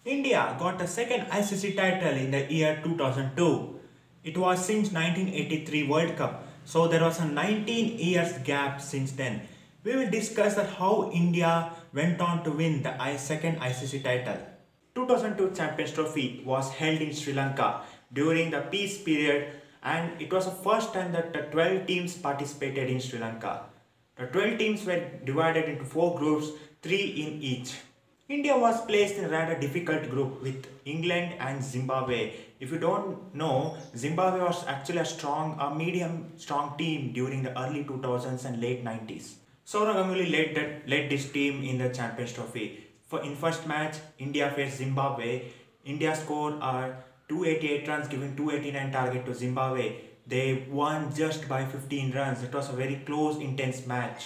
India got the second ICC title in the year 2002. It was since 1983 World Cup, so there was a 19 years gap since then. We will discuss that how India went on to win the second ICC title. 2002 Champions Trophy was held in Sri Lanka during the peace period, and it was the first time that the 12 teams participated in Sri Lanka. The 12 teams were divided into 4 groups, 3 in each. India was placed in a rather difficult group with England and Zimbabwe. If you don't know, Zimbabwe was actually a medium strong team during the early 2000s and late 90s. Sourav Ganguly led this team in the Champions Trophy. In first match, India faced Zimbabwe. India scored 288 runs, giving 289 target to Zimbabwe. They won just by 15 runs. It was a very close, intense match.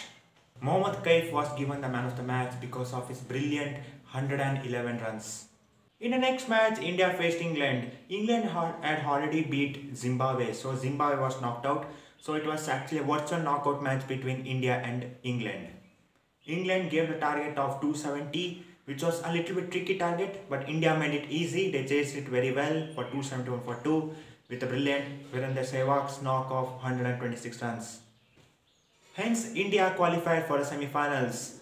Mohammad Kaif was given the man of the match because of his brilliant 111 runs. In the next match, India faced England. England had already beat Zimbabwe, so Zimbabwe was knocked out. So it was actually a virtual knockout match between India and England. England gave the target of 270, which was a little bit tricky target, but India made it easy. They chased it very well for 271 for 2 with a brilliant Virender Sehwag's knock of 126 runs. Hence, India qualified for the semi-finals.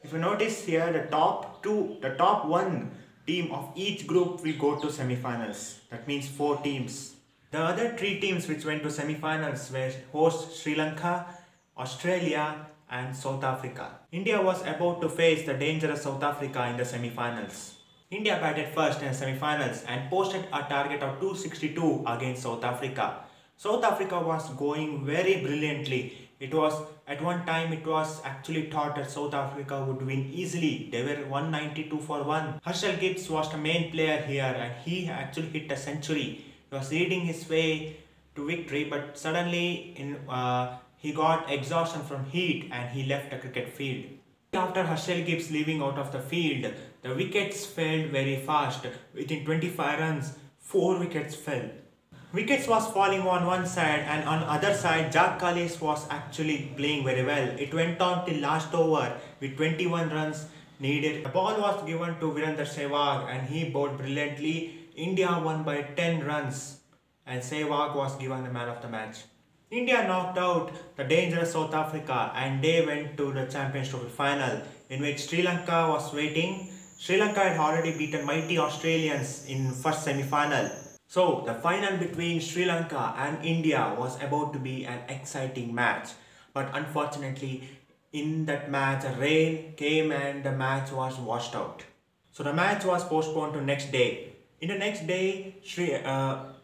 If you notice here, the top one team of each group will go to semi-finals. That means 4 teams. The other 3 teams which went to semi-finals were host Sri Lanka, Australia and South Africa. India was about to face the dangerous South Africa in the semi-finals. India batted first in the semi-finals and posted a target of 262 against South Africa. South Africa was going very brilliantly. At one time it was actually thought that South Africa would win easily. They were 192 for 1. Herschel Gibbs was the main player here and he actually hit a century. He was leading his way to victory, but suddenly he got exhaustion from heat and he left the cricket field. After Herschel Gibbs leaving out of the field, the wickets fell very fast. Within 25 runs, 4 wickets fell. Wickets was falling on one side and on other side, Jack Callis was actually playing very well. It went on till last over with 21 runs needed. The ball was given to Virender Sehwag and he bowled brilliantly. India won by 10 runs and Sehwag was given the man of the match. India knocked out the dangerous South Africa and they went to the Champions Trophy final, in which Sri Lanka was waiting. Sri Lanka had already beaten mighty Australians in first semi-final. So the final between Sri Lanka and India was about to be an exciting match. But unfortunately, in that match, rain came and the match was washed out. So the match was postponed to next day. In the next day,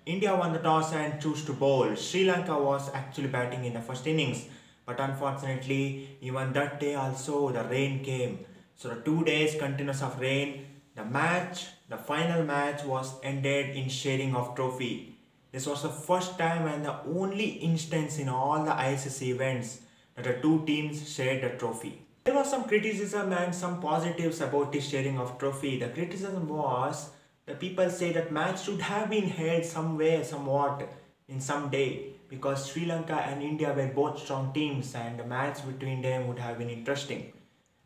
India won the toss and chose to bowl. Sri Lanka was actually batting in the first innings. But unfortunately, even that day also the rain came. So the 2 days continuous of rain, the final match was ended in sharing of trophy. This was the first time and the only instance in all the ICC events that the 2 teams shared the trophy. There was some criticism and some positives about this sharing of trophy. The criticism was the people say that match should have been held somewhere, somewhat, in some day, because Sri Lanka and India were both strong teams and the match between them would have been interesting.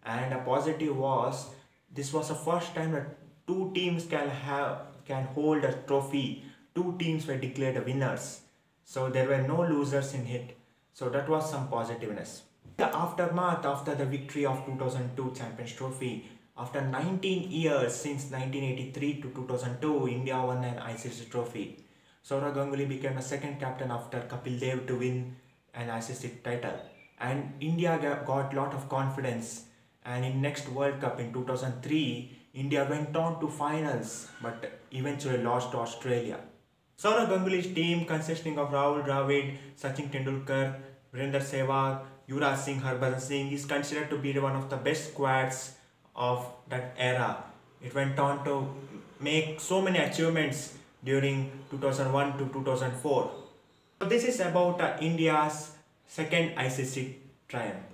And a positive was, this was the first time that 2 teams can hold a trophy. 2 teams were declared the winners. So there were no losers in it. So that was some positiveness. The aftermath after the victory of 2002 Champions Trophy, after 19 years since 1983 to 2002, India won an ICC trophy. Sourav Ganguly became the second captain after Kapil Dev to win an ICC title. And India got a lot of confidence. And in next World Cup in 2003, India went on to finals but eventually lost to Australia. Sourav Ganguly's team consisting of Rahul Dravid, Sachin Tendulkar, Virender Sehwag, Yuvraj Singh, Harbhajan Singh is considered to be one of the best squads of that era. It went on to make so many achievements during 2001 to 2004. So this is about India's second ICC triumph.